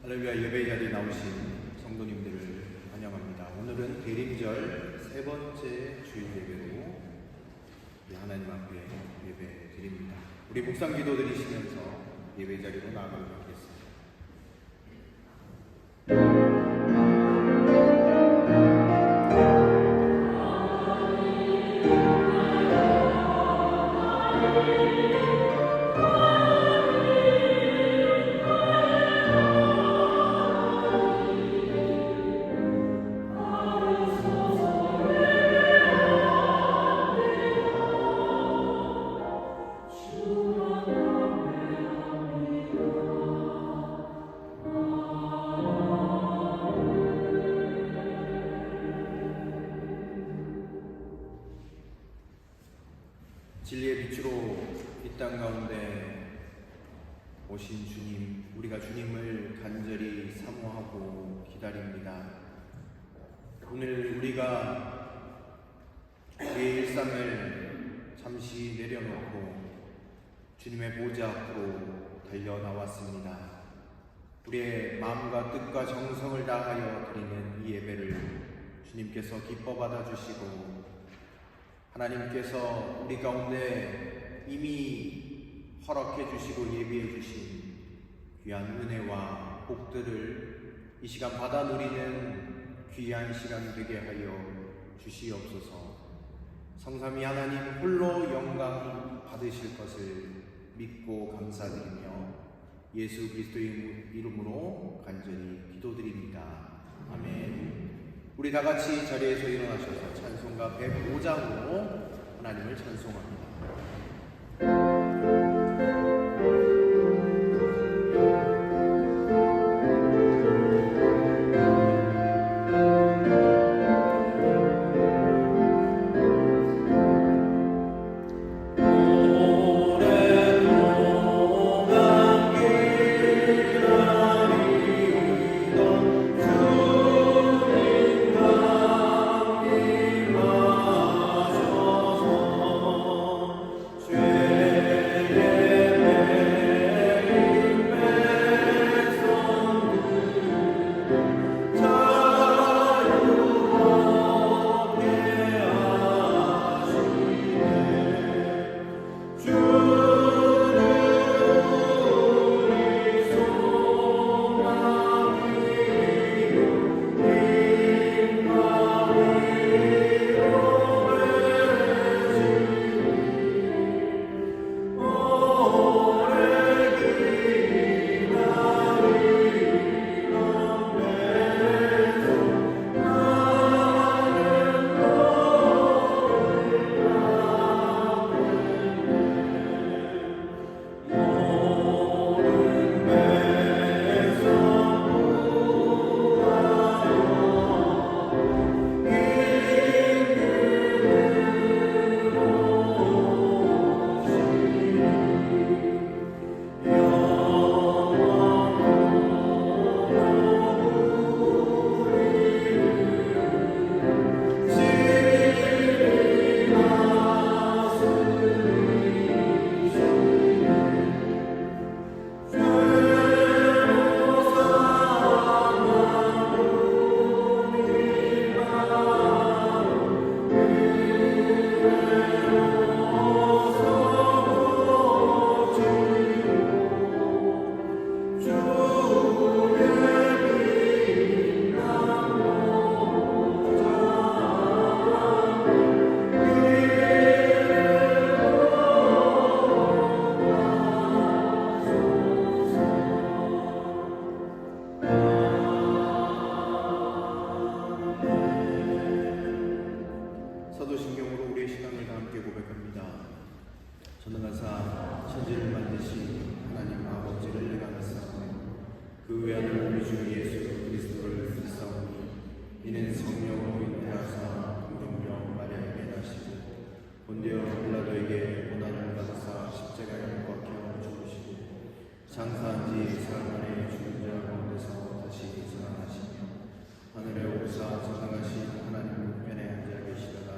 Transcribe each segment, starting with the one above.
할렐루야. 예배 자리에 나오신 성도님들을 환영합니다. 오늘은 대림절 세 번째 주일 예배로 하나님 앞에 예배 드립니다. 우리 묵상 기도 드리시면서 예배 자리로 나아가도록 하겠습니다. 진리의 빛으로 이 땅 가운데 오신 주님, 우리가 주님을 간절히 사모하고 기다립니다. 오늘 우리가 우리의 일상을 잠시 내려놓고 주님의 보좌 앞으로 달려나왔습니다. 우리의 마음과 뜻과 정성을 다하여 드리는 이 예배를 주님께서 기뻐 받아주시고 하나님께서 우리 가운데 이미 허락해 주시고 예비해 주신 귀한 은혜와 복들을 이 시간 받아 누리는 귀한 시간 되게 하여 주시옵소서. 성삼위 하나님 홀로 영광 받으실 것을 믿고 감사드리며 예수 그리스도의 이름으로 간절히 기도드립니다. 아멘. 우리 다 같이 자리에서 일어나셔서 찬송가 105장으로 하나님을 찬송합니다. 사도신경으로 우리의 신앙을 다 함께 고백합니다. 전능하사 천지를 만드신 하나님 아버지를 내가 믿사오니 그 외아들 우리 주 예수 그리스도를 믿사오니 이는 성령으로 잉태하사 동정녀 마리아에게 나시고 본디오 빌라도에게 고난을 받으사 십자가에 못 박혀 죽으시고 장사한 지 사흘 만에 죽은 자 가운데서 다시 살아나시며 하늘에 오르사 전능하신 하나님 우편에 앉아 계시다가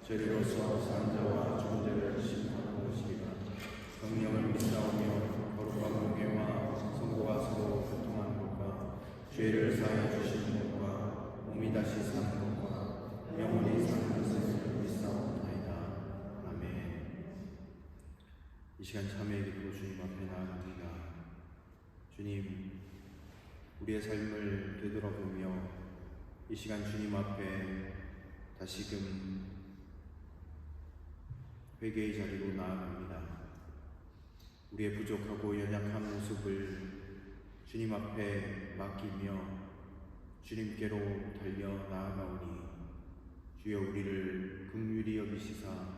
죄로서 산 자와 죽은 자를 심판하는 것이리라. 성령을 믿사오며 거룩한 공예와 성도가 서로 교통하는 것과 이 시간 참회의 기도로 주님 앞에 나아갑니다. 주님, 우리의 삶을 되돌아보며 이 시간 주님 앞에 다시금 회개의 자리로 나아갑니다. 우리의 부족하고 연약한 모습을 주님 앞에 맡기며 주님께로 달려 나아가오니 주여 우리를 긍휼히 여기시사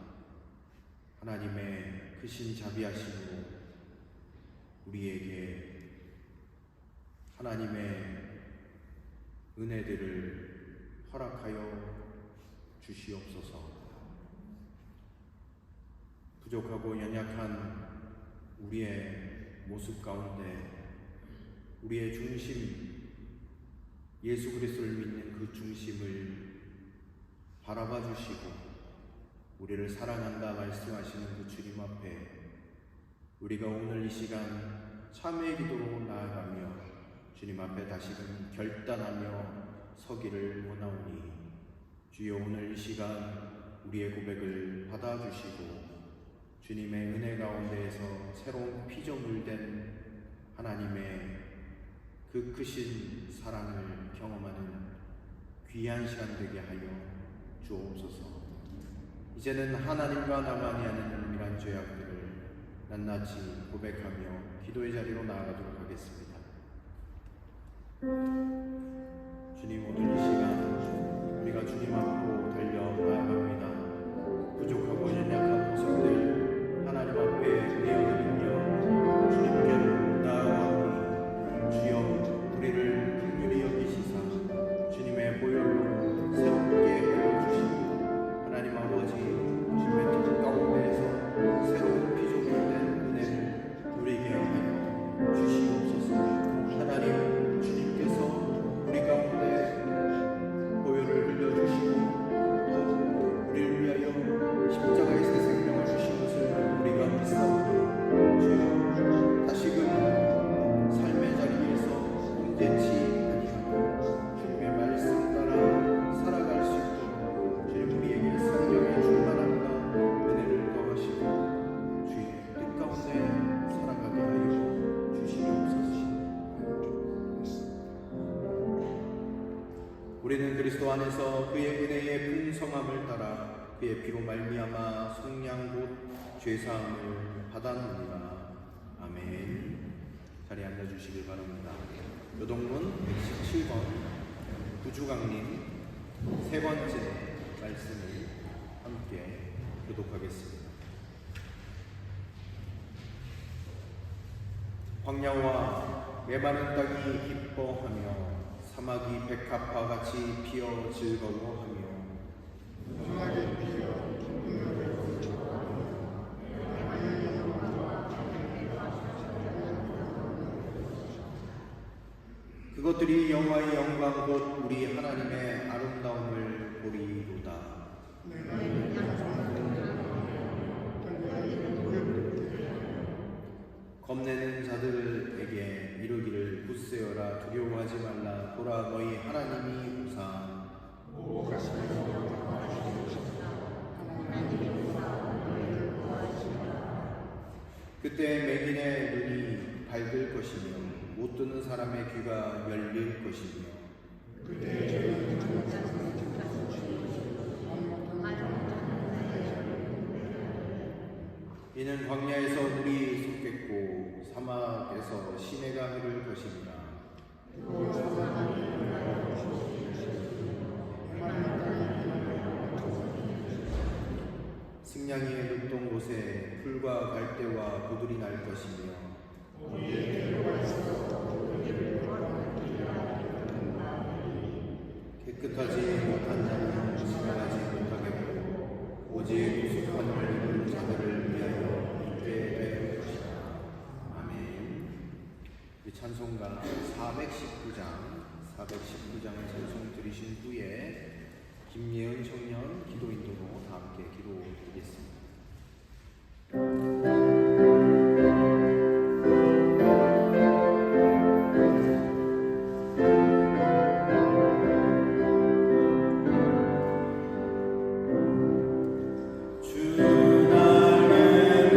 하나님의 크신 자비하심으로 우리에게 하나님의 은혜들을 허락하여 주시옵소서. 부족하고 연약한 우리의 모습 가운데 우리의 중심, 예수 그리스도를 믿는 그 중심을 바라봐 주시고 우리를 사랑한다 말씀하시는 그 주님 앞에 우리가 오늘 이 시간 참회의 기도로 나아가며 주님 앞에 다시금 결단하며 서기를 원하오니 주여 오늘 이 시간 우리의 고백을 받아주시고 주님의 은혜 가운데에서 새로운 피조물 된 하나님의 그 크신 사랑을 경험하는 귀한 시간 되게 하여 주옵소서. 이제는 하나님과 나만이 하는 은밀한 죄악들을 낱낱이 고백하며 기도의 자리로 나아가도록 하겠습니다. 주님, 오늘 이 시간 우리가 주님 앞으로 달려 나아갑니다. 부족하고 연약한 모습들 하나님 앞에 내어드리며 주님께로 나아가오니 주여 우리를 긍휼히 여기시사 주님의 보혈로 새롭게 하여 주시고 하나님 아버지 주님의 뜻 가운데에서 새로운 피조물 된 은혜를 누리게 하여 주시옵소서. 하나님 주님께서 우리 가운데 보혈을 흘려주시고 또 우리를 위하여 십자가의 새 생명을 주신 것을 우리가 믿사오니 주여 다시금 삶의 자리에서 문제치 아니하고 주님의 말씀 따라 살아갈 수 있도록 주님 우리에게 성령의 충만함과 은혜를 더하시고 주의 뜻 가운데 살아가게 하여 주시옵소서. 우리는 그리스도 안에서 그의 은혜의 풍성함을 따라 그의 피로 말미암아 속량 곧 죄사함을 받았느니라. 아멘. 자리에 앉아주시길 바랍니다. 요동문 117번 구주강림 세 번째 말씀을 함께 교독하겠습니다. 광야와 메마른 땅이 기뻐하며 사막이 백합화 같이 피어 즐거워하며 그것들이 여호와의 영광 곧 우리 하나님의 아름다움을 보리로다. 겁내는 자들에게 이르기를 굳세어라 두려워하지 말라 보라 너희 하나님이 우사 그때 맹인의 눈이 밝을 것이며 못 듣는 사람의 귀가 열릴 것이며 이는 광야에서 물이 솟겠고 사막에서 시내가 흐를 것이니라. 승냥이의 눕던 곳에 풀과 갈대와 부들이 날 것이며 깨끗하지 못한 자는 지나가지 못하겠고 오직 우숙한 물을 자들을 위하여 있게 될 것이다. 아멘. 이 찬송가 419장을 찬송 드리신 후에 김예은 청년 기도인도로 다 함께 기도드리겠습니다. 주 나를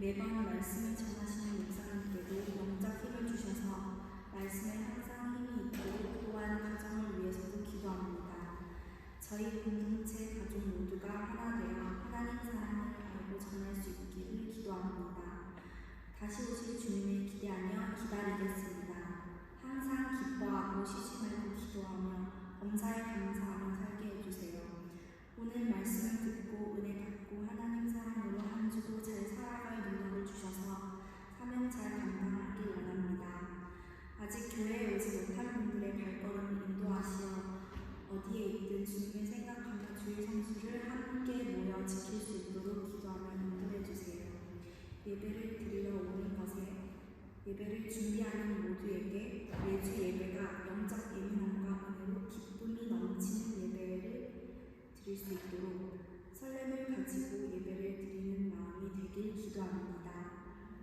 매번 말씀을 전하시는 목사님께도 영적 힘을 주셔서 말씀에 항상 힘이 있고 또한 가정을 위해서도 기도합니다. 저희 공동체 가족 모두가 하나 되어 하나님 사랑을 알고 전할 수 있기를 기도합니다. 다시 오실 주님을 기대하며 기다리겠습니다. 항상 기뻐하고 쉬지 말고 기도하며 범사에 감사하며 살게 해주세요. 오늘 말씀을 듣고 은혜 받고 하나님 사랑으로 한 주도 잘 살아갈 능력을 주셔서 사명 잘 감당하길 원합니다. 아직 교회에 오지 못한 분들의 발걸음을 인도하시어 어디에 있든 주님을 생각하며 주의 성수를 함께 모여 지킬 수 있도록 기도하며 인도해 주세요. 예배를 드리러 오는 것에 예배를 준비하는 모두에게 매주 예배가 영적 예민함과 은혜로 기쁨이 넘치는 예배를 드릴 수 있도록 설렘을 가지고 예배를 드리는 마음이 되길 기도합니다.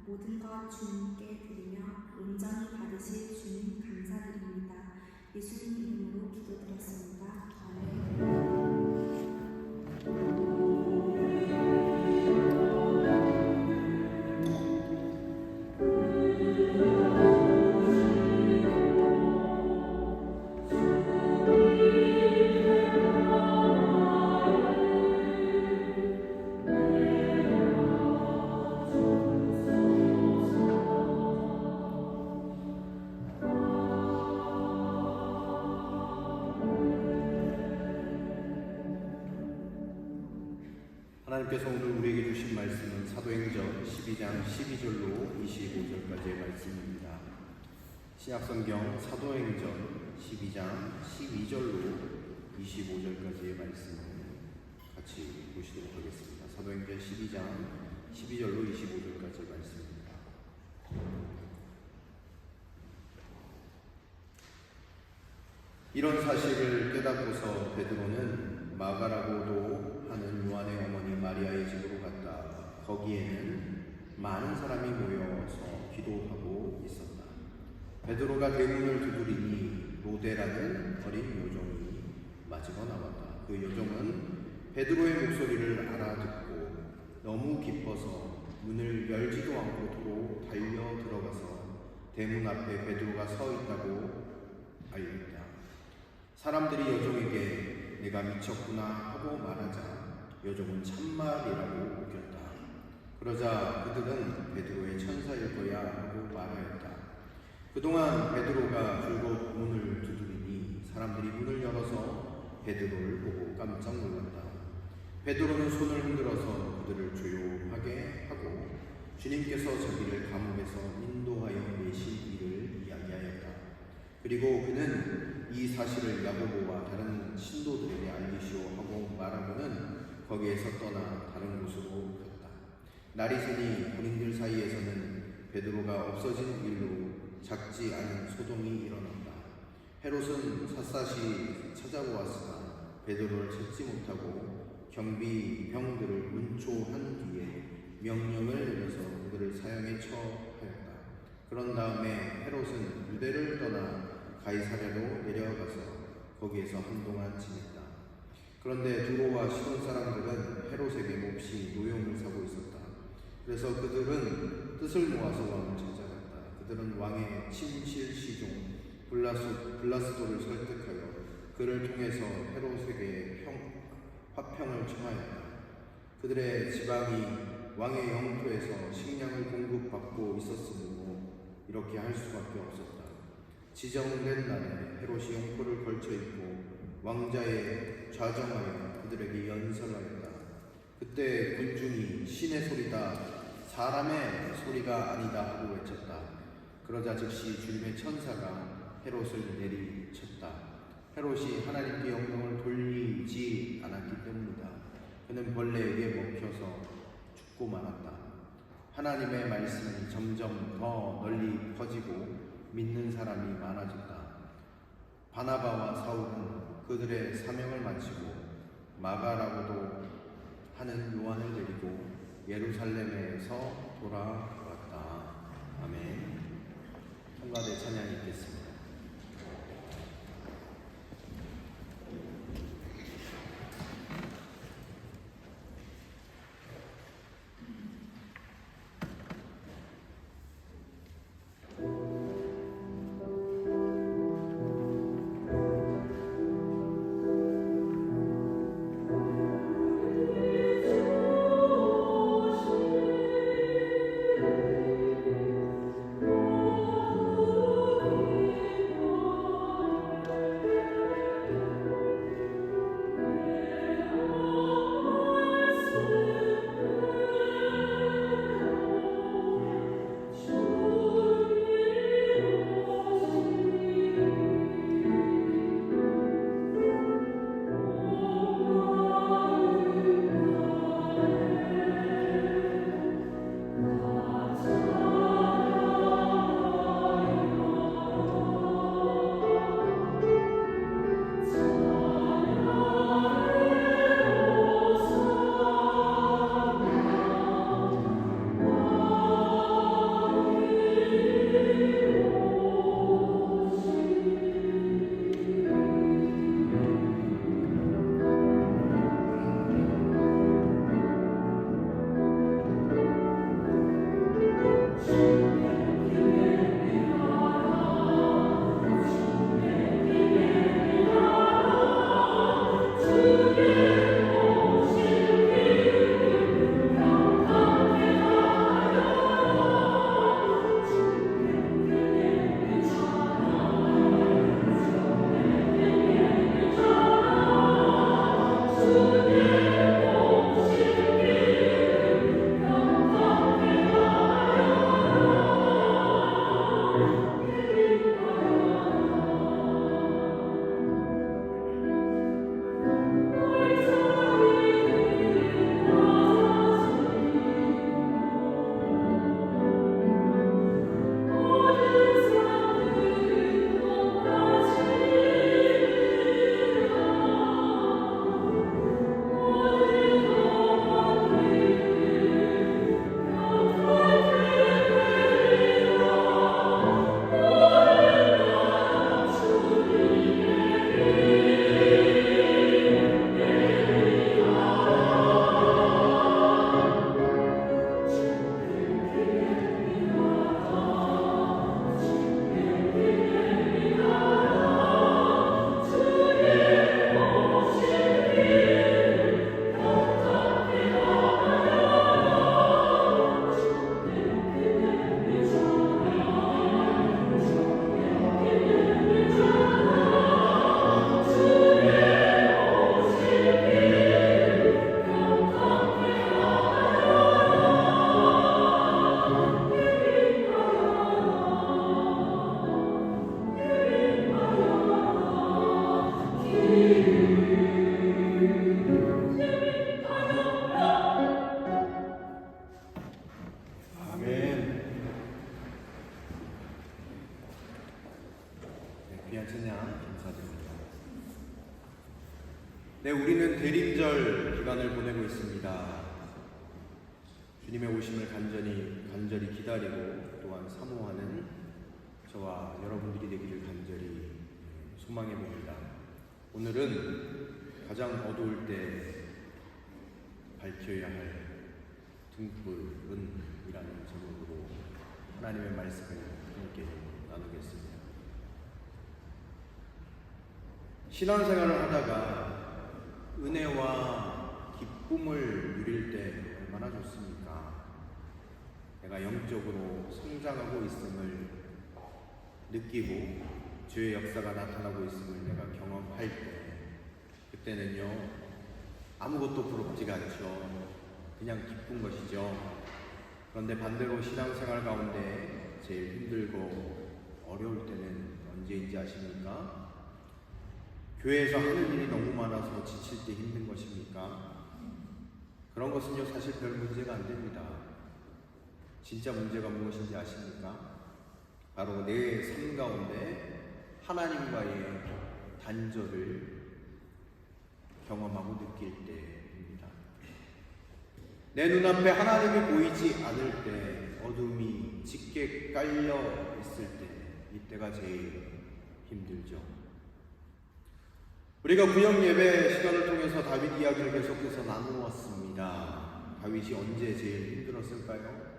모든 것 주님께 드리며 온전히 받으실 주님 감사드립니다. 예수님 이름으로 기도드렸습니다. 아멘. 하나님께서 오늘 우리에게 주신 말씀은 사도행전 12장 12절로 25절까지의 말씀입니다. 신약성경 사도행전 12장 12절로 25절까지의 말씀을 같이 보시도록 하겠습니다. 사도행전 12장 12절로 25절까지의 말씀입니다. 이런 사실을 깨닫고서 베드로는 마가라고도 하는 요한의 어머니 마리아의 집으로 갔다. 거기에는 많은 사람이 모여서 기도하고 있었다. 베드로가 대문을 두드리니 로데라는 어린 요종이 맞으러 나왔다. 그 요종은 베드로의 목소리를 알아듣고 너무 기뻐서 문을 열지도 않고 도로 달려 들어가서 대문 앞에 베드로가 서 있다고 알렸다. 사람들이 여종에게 내가 미쳤구나 하고 말하자 여종은 참말이라고 우겼다. 그러자 그들은 베드로의 천사일 거야 하고 말하였다. 그동안 베드로가 줄곧 문을 두드리니 사람들이 문을 열어서 베드로를 보고 깜짝 놀랐다. 베드로는 손을 흔들어서 그들을 조용하게 하고 주님께서 자기를 감옥에서 인도하여 내신 일을 이야기하였다. 그리고 그는 이 사실을 야고보와 다른 신도들에게 알리시오 하고 말하고는 거기에서 떠나 다른 곳으로 갔다. 날이 새니 군인들 사이에서는 베드로가 없어진 일로 작지 않은 소동이 일어났다. 헤롯은 샅샅이 찾아보았으나 베드로를 찾지 못하고 경비병들을 문초한 뒤에 명령을 내려서 그들을 사형에 처하였다. 그런 다음에 헤롯은 유대를 떠나 가이사랴로 내려가서 거기에서 한동안 지냈다. 그런데 두로와 시돈 사람들은 헤롯에게 몹시 노용을 사고 있었다. 그래서 그들은 뜻을 모아서 왕을 찾아갔다. 그들은 왕의 친실시종 블라스도를 설득하여 그를 통해서 헤롯에게 화평을 청하였다. 그들의 지방이 왕의 영토에서 식량을 공급받고 있었으므로 이렇게 할 수밖에 없었다. 지정된 날에 헤롯이 용포를 걸쳐 입고 왕자에 좌정하여 그들에게 연설하였다. 그때 군중이 신의 소리다, 사람의 소리가 아니다 하고 외쳤다. 그러자 즉시 주님의 천사가 헤롯을 내리쳤다. 헤롯이 하나님께 영광을 돌리지 않았기 때문이다. 그는 벌레에게 먹혀서 죽고 말았다. 하나님의 말씀이 점점 더 널리 퍼지고 믿는 사람이 많아졌다. 바나바와 사울은 그들의 사명을 마치고 마가라고도 하는 요한을 데리고 예루살렘에서 돌아왔다. 아멘. 성가대 찬양이 있겠습니다. 찬양 감사드립니다. 네, 우리는 대림절 기간을 보내고 있습니다. 주님의 오심을 간절히 기다리고 또한 사모하는 저와 여러분들이 되기를 간절히 소망해 봅니다. 오늘은 가장 어두울 때 밝혀야 할 등불은이라는 제목으로 하나님의 말씀을 함께 나누겠습니다. 신앙생활을 하다가 은혜와 기쁨을 누릴 때 얼마나 좋습니까? 내가 영적으로 성장하고 있음을 느끼고 주의 역사가 나타나고 있음을 내가 경험할 때, 그때는요 아무것도 부럽지가 않죠. 그냥 기쁜 것이죠. 그런데 반대로 신앙생활 가운데 제일 힘들고 어려울 때는 언제인지 아십니까? 교회에서 하는 일이 너무 많아서 지칠 때 힘든 것입니까? 그런 것은요 사실 별 문제가 안 됩니다. 진짜 문제가 무엇인지 아십니까? 바로 내 삶 가운데 하나님과의 단절을 경험하고 느낄 때입니다. 내 눈앞에 하나님이 보이지 않을 때, 어둠이 짙게 깔려 있을 때, 이때가 제일 힘들죠. 우리가 구역 예배 시간을 통해서 다윗 이야기를 계속해서 나누었습니다. 다윗이 언제 제일 힘들었을까요?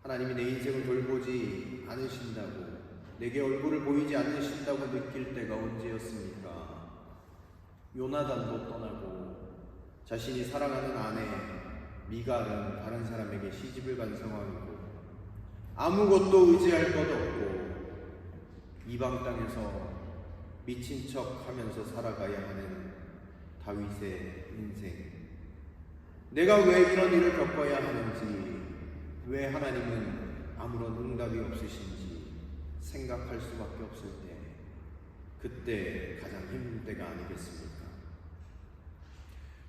하나님이 내 인생을 돌보지 않으신다고, 내게 얼굴을 보이지 않으신다고 느낄 때가 언제였습니까? 요나단도 떠나고 자신이 사랑하는 아내 미갈은 다른 사람에게 시집을 간 상황이고 아무것도 의지할 것 없고 이방 땅에서 미친 척 하면서 살아가야 하는 다윗의 인생. 내가 왜 이런 일을 겪어야 하는지, 왜 하나님은 아무런 응답이 없으신지 생각할 수밖에 없을 때, 그때 가장 힘든 때가 아니겠습니까?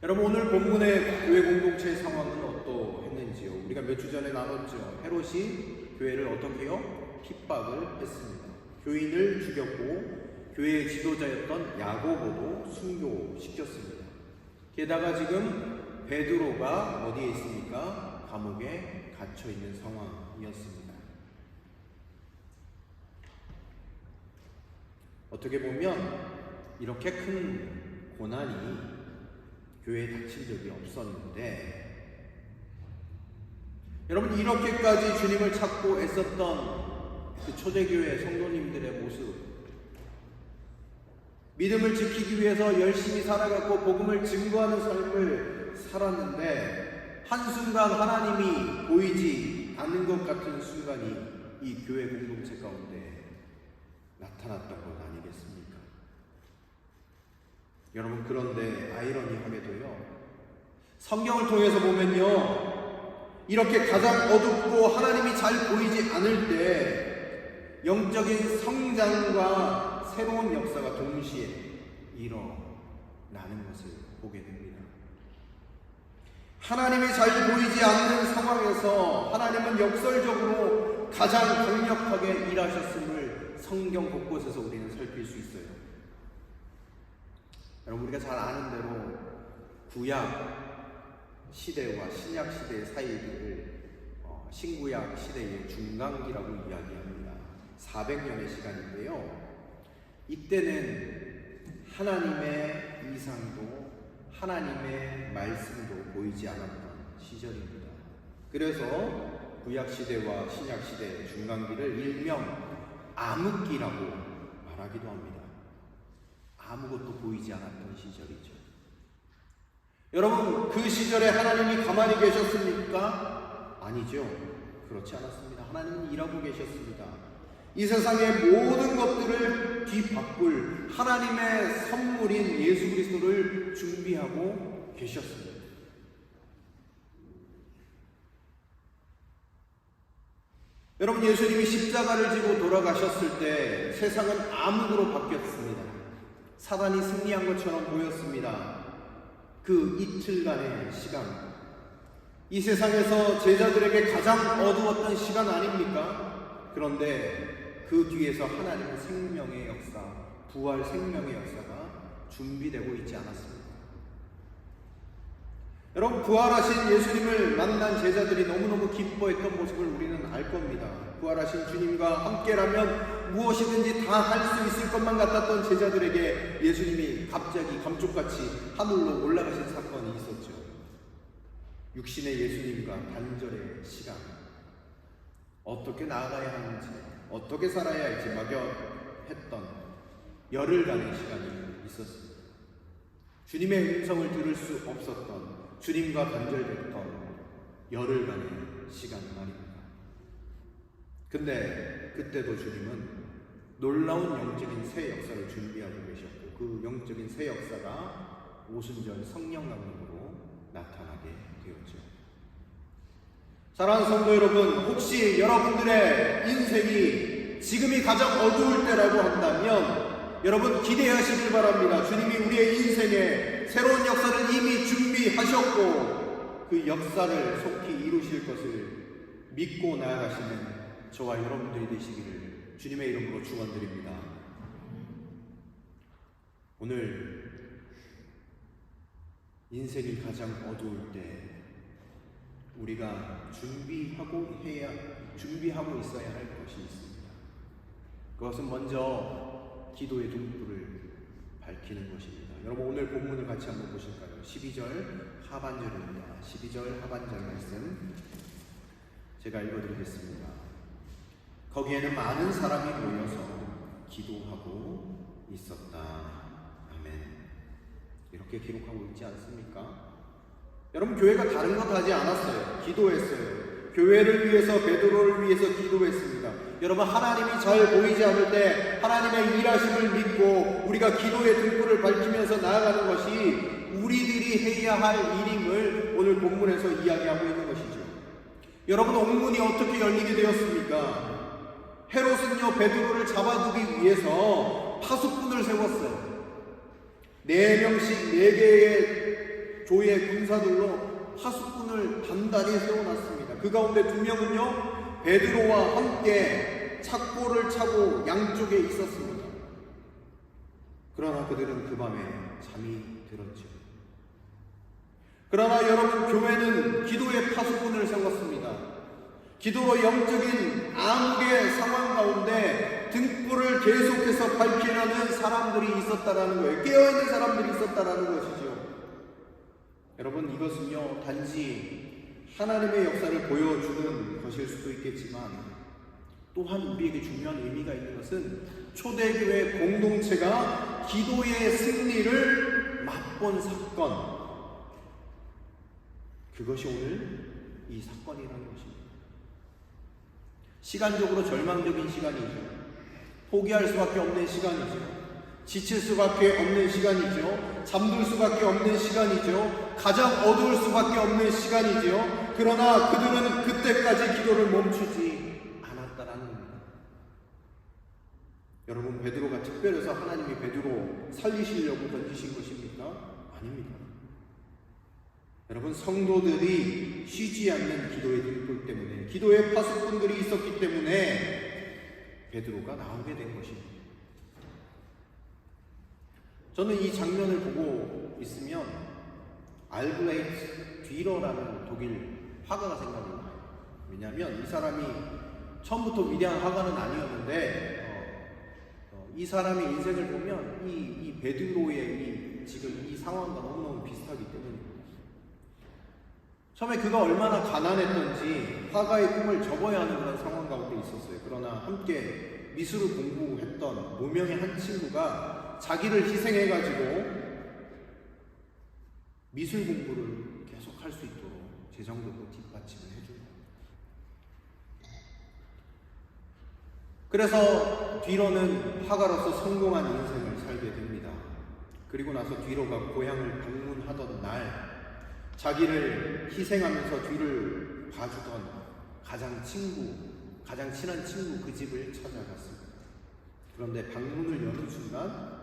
여러분, 오늘 본문의 교회 공동체의 상황은 어떠했는지요? 우리가 몇 주 전에 나눴죠. 헤롯이 교회를 어떻게 해요? 핍박을 했습니다. 교인을 죽였고 교회의 지도자였던 야고보도 순교시켰습니다. 게다가 지금 베드로가 어디에 있습니까? 감옥에 갇혀 있는 상황이었습니다. 어떻게 보면 이렇게 큰 고난이 교회에 닥친 적이 없었는데, 여러분, 이렇게까지 주님을 찾고 애썼던 그 초대교회 성도님들의 모습, 믿음을 지키기 위해서 열심히 살아갔고 복음을 증거하는 삶을 살았는데, 한순간 하나님이 보이지 않는 것 같은 순간이 이 교회 공동체 가운데 나타났던 것 아니겠습니까? 여러분, 그런데 아이러니하게도요, 성경을 통해서 보면요, 이렇게 가장 어둡고 하나님이 잘 보이지 않을 때 영적인 성장과 새로운 역사가 동시에 일어나는 것을 보게 됩니다. 하나님이 잘 보이지 않는 상황에서 하나님은 역설적으로 가장 강력하게 일하셨음을 성경 곳곳에서 우리는 살필 수 있어요. 여러분, 우리가 잘 아는 대로 구약 시대와 신약 시대의 사이를 신구약 시대의 중간기라고 이야기합니다. 400년의 시간인데요, 이때는 하나님의 이상도 하나님의 말씀도 보이지 않았던 시절입니다. 그래서 구약 시대와 신약 시대의 중간기를 일명 암흑기라고 말하기도 합니다. 아무것도 보이지 않았던 시절이죠. 여러분, 그 시절에 하나님이 가만히 계셨습니까? 아니죠. 그렇지 않았습니다. 하나님은 일하고 계셨습니다. 이 세상의 모든 것들을 뒤바꿀 하나님의 선물인 예수 그리스도를 준비하고 계셨습니다. 여러분, 예수님이 십자가를 지고 돌아가셨을 때 세상은 암흑으로 바뀌었습니다. 사단이 승리한 것처럼 보였습니다. 그 이틀간의 시간, 이 세상에서 제자들에게 가장 어두웠던 시간 아닙니까? 그런데 그 뒤에서 하나님의 생명의 역사, 부활 생명의 역사가 준비되고 있지 않았습니다. 여러분, 부활하신 예수님을 만난 제자들이 너무너무 기뻐했던 모습을 우리는 알 겁니다. 부활하신 주님과 함께라면 무엇이든지 다 할 수 있을 것만 같았던 제자들에게 예수님이 갑자기 감쪽같이 하늘로 올라가신 사건이 있었죠. 육신의 예수님과 단절의 시간, 어떻게 나아가야 하는지, 어떻게 살아야 할지 막연했던 열흘간의 시간이 있었습니다. 주님의 음성을 들을 수 없었던, 주님과 단절됐던 열흘간의 시간 말입니다. 근데 그때도 주님은 놀라운 영적인 새 역사를 준비하고 계셨고, 그 영적인 새 역사가 오순절 성령 강림으로 나타나게 되었죠. 사랑하는 성도 여러분, 혹시 여러분들의 인생이 지금이 가장 어두울 때라고 한다면 여러분 기대하시길 바랍니다. 주님이 우리의 인생에 새로운 역사를 이미 준비하셨고 그 역사를 속히 이루실 것을 믿고 나아가시는 저와 여러분들이 되시기를 주님의 이름으로 축원드립니다. 오늘 인생이 가장 어두울 때 우리가 준비하고 있어야 할 것이 있습니다. 그것은 먼저 기도의 등불을 밝히는 것입니다. 여러분, 오늘 본문을 같이 한번 보실까요? 12절 하반절입니다. 12절 하반절 말씀 제가 읽어드리겠습니다. 거기에는 많은 사람이 모여서 기도하고 있었다. 아멘. 이렇게 기록하고 있지 않습니까? 여러분, 교회가 다른 것 하지 않았어요. 기도했어요. 교회를 위해서, 베드로를 위해서 기도했습니다. 여러분, 하나님이 잘 보이지 않을 때 하나님의 일하심을 믿고 우리가 기도의 등불을 밝히면서 나아가는 것이 우리들이 해야 할 일임을 오늘 본문에서 이야기하고 있는 것이죠. 여러분, 옥문이 어떻게 열리게 되었습니까? 헤롯은요, 베드로를 잡아두기 위해서 파수꾼을 세웠어요. 4명씩 4개의 조의 군사들로 파수꾼을 단단히 세워놨습니다. 그 가운데 2명은요, 베드로와 함께 착고를 차고 양쪽에 있었습니다. 그러나 그들은 그 밤에 잠이 들었죠. 그러나 여러분, 교회는 기도의 파수꾼을 세웠습니다. 기도로 영적인 암흑의 상황 가운데 등불을 계속해서 밝히려는 사람들이 있었다라는 거예요. 깨어있는 사람들이 있었다라는 것이죠. 여러분, 이것은요, 단지 하나님의 역사를 보여주는 것일 수도 있겠지만 또한 우리에게 중요한 의미가 있는 것은 초대교회 공동체가 기도의 승리를 맛본 사건, 그것이 오늘 이 사건이라는 것입니다. 시간적으로 절망적인 시간이죠. 포기할 수밖에 없는 시간이죠. 지칠 수밖에 없는 시간이죠. 잠들 수밖에 없는 시간이죠. 가장 어두울 수밖에 없는 시간이죠. 그러나 그들은 그때까지 기도를 멈추지 않았다라는 겁니다. 여러분, 베드로가 특별해서 하나님이 베드로 살리시려고 던지신 것입니까? 아닙니다. 여러분, 성도들이 쉬지 않는 기도의 등불 때문에, 기도의 파수꾼들이 있었기 때문에 베드로가 나오게 된 것입니다. 저는 이 장면을 보고 있으면 알브레이트 뒤러라는 독일 화가가 생각이 나요. 왜냐하면 이 사람이 처음부터 위대한 화가는 아니었는데 이 사람의 인생을 보면 이 베드로의 지금 이 상황과 너무너무 비슷하기 때문에 처음에 그가 얼마나 가난했던지 화가의 꿈을 접어야 하는 그런 상황 가운데 있었어요. 그러나 함께 미술을 공부했던 무명의 한 친구가 자기를 희생해가지고 미술 공부를 계속 할 수 있도록 재정적으로 뒷받침을 해줘요. 그래서 뒤로는 화가로서 성공한 인생을 살게 됩니다. 그리고 나서 뒤로가 고향을 방문하던 날 자기를 희생하면서 뒤를 봐주던 가장 친한 친구 그 집을 찾아갔습니다. 그런데 방문을 여는 순간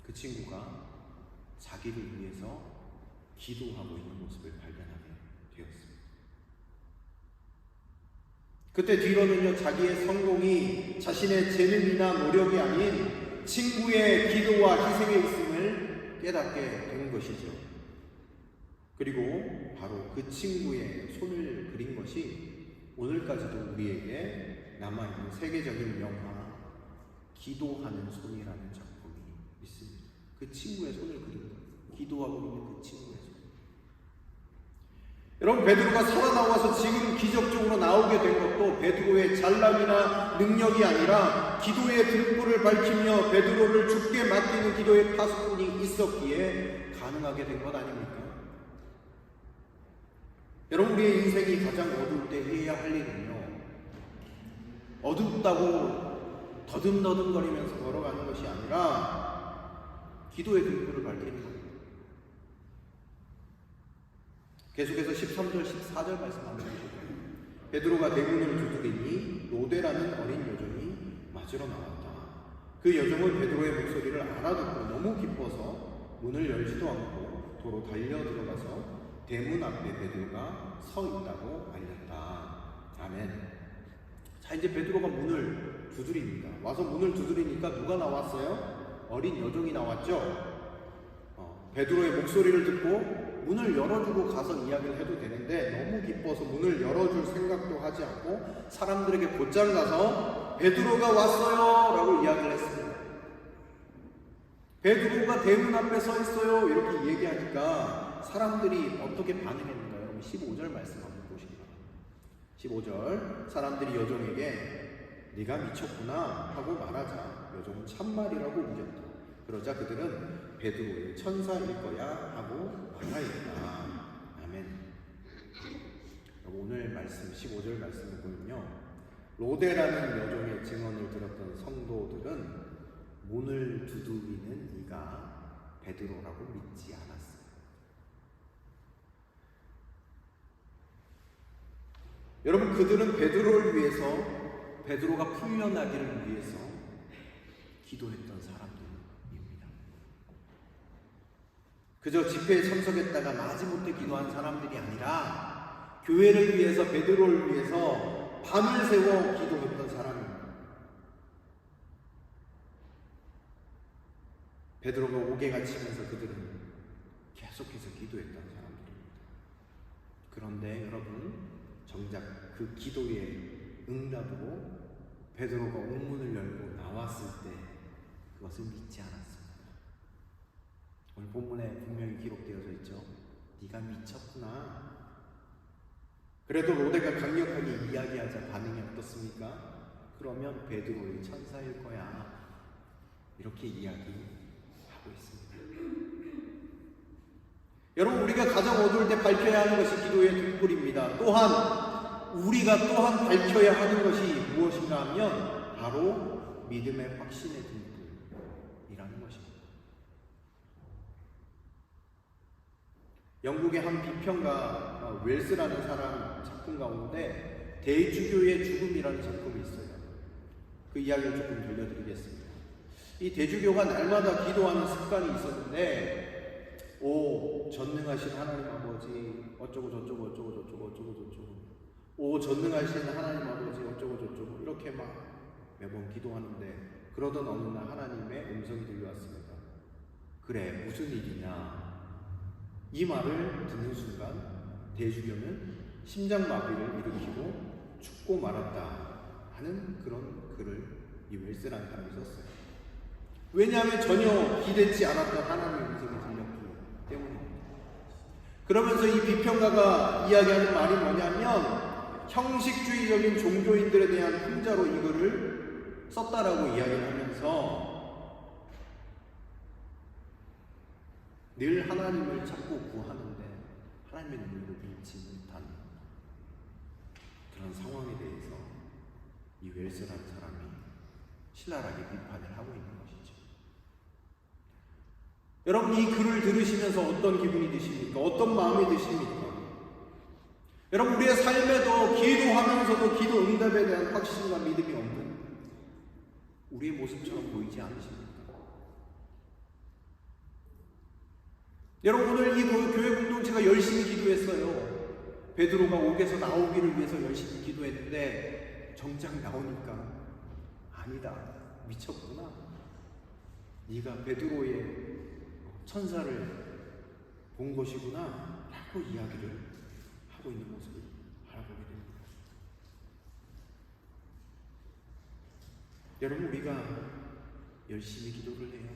그 친구가 자기를 위해서 기도하고 있는 모습을 발견하게 되었습니다. 그때 뒤로는요, 자기의 성공이 자신의 재능이나 노력이 아닌 친구의 기도와 희생에 있음을 깨닫게 된 것이죠. 그리고 바로 그 친구의 손을 그린 것이 오늘까지도 우리에게 남아있는 세계적인 영화 기도하는 손이라는 작품이 있습니다. 그 친구의 손을 그린 거예요. 기도하고 있는 그 친구의 손. 여러분, 베드로가 살아나와서 지금 기적적으로 나오게 된 것도 베드로의 잘남이나 능력이 아니라 기도의 등불을 밝히며 베드로를 죽게 맡기는 기도의 파수꾼이 있었기에 가능하게 된 것 아닙니까? 여러분, 우리의 인생이 가장 어두울 때 해야 할 일은요, 어둡다고 더듬더듬거리면서 걸어가는 것이 아니라 기도의 등불을 밝히는 겁니다. 계속해서 13절, 14절 말씀 한번 보시죠. 베드로가 대문을 두드리니 로데라는 어린 여종이 맞으러 나왔다. 그 여종은 베드로의 목소리를 알아듣고 너무 기뻐서 문을 열지도 않고 도로 달려 들어가서 대문 앞에 베드로가 서 있다고 알렸다. 아멘. 자, 이제 베드로가 문을 두드립니다. 와서 문을 두드리니까 누가 나왔어요? 어린 여종이 나왔죠. 베드로의 목소리를 듣고 문을 열어주고 가서 이야기를 해도 되는데 너무 기뻐서 문을 열어줄 생각도 하지 않고 사람들에게 곧장 가서 베드로가 왔어요 라고 이야기를 했습니다. 베드로가 대문 앞에 서 있어요 이렇게 얘기하니까 사람들이 어떻게 반응했는가요? 여러분 15절 말씀 한번 보시기 바랍니다. 15절 사람들이 여종에게 네가 미쳤구나 하고 말하자 여종은 참말이라고 우겼다. 그러자 그들은 베드로의 천사일 거야 하고 말하였다. 아멘. 오늘 말씀 15절 말씀을 보면요, 로데라는 여종의 증언을 들었던 성도들은 문을 두드리는 이가 베드로라고 믿지 않았어요. 여러분, 그들은 베드로를 위해서, 베드로가 풀려나기를 위해서 기도했던 사람들입니다. 그저 집회에 참석했다가 마지못해 기도한 사람들이 아니라 교회를 위해서, 베드로를 위해서 밤을 새워 기도했던 사람입니다. 베드로가 옥에 갇히면서 그들은 계속해서 기도했던 사람들입니다. 그런데 여러분, 정작 그 기도의 응답으로 베드로가 옥문을 열고 나왔을 때 그것을 믿지 않았습니다. 오늘 본문에 분명히 기록되어져 있죠. 네가 미쳤구나. 그래도 로데가 강력하게 이야기하자 반응이 어떻습니까? 그러면 베드로의 천사일 거야. 이렇게 이야기하고 있습니다. 여러분, 우리가 가장 어두울 때 밝혀야 하는 것이 기도의 등불입니다. 또한 우리가 또한 밝혀야 하는 것이 무엇인가 하면 바로 믿음의 확신의 등불이라는 것입니다. 영국의 한 비평가 웰스라는 사람 작품 가운데 대주교의 죽음이라는 작품이 있어요. 그 이야기를 조금 들려드리겠습니다. 이 대주교가 날마다 기도하는 습관이 있었는데, 오 전능하신 하나님 아버지 어쩌고 저쩌고 어쩌고 저쩌고 어쩌고 저쩌고, 오 전능하신 하나님 아버지 어쩌고 저쩌고 이렇게 막 매번 기도하는데, 그러던 어느 날 하나님의 음성이 들려왔습니다. 그래, 무슨 일이냐? 이 말을 듣는 순간 대주교는 심장마비를 일으키고 죽고 말았다 하는 그런 글을 이 웰스라는 사람이 썼어요. 왜냐하면 전혀 기대치 않았던 하나님의 음성이 들렸기 때문입니다. 그러면서 이 비평가가 이야기하는 말이 뭐냐면, 형식주의적인 종교인들에 대한 훈자로 이 글을 썼다라고 이야기를 하면서 늘 하나님을 찾고 구하는데 하나님의 능력을 믿지 못한 그런 상황에 대해서 이 웰스라는 사람이 신랄하게 비판을 하고 있는 것이죠. 여러분, 이 글을 들으시면서 어떤 기분이 드십니까? 어떤 마음이 드십니까? 여러분, 우리의 삶에도 기도하면서도 기도 응답에 대한 확신과 믿음이 없는 우리의 모습처럼 보이지 않으십니까? 여러분, 오늘 이 교회 공동체가 열심히 기도했어요. 베드로가 옥에서 나오기를 위해서 열심히 기도했는데 정작 나오니까 아니다, 미쳤구나, 네가 베드로의 천사를 본 것이구나 라고 이야기를 하고 있는 모습을 알아보게 됩니다. 여러분, 우리가 열심히 기도를 해요.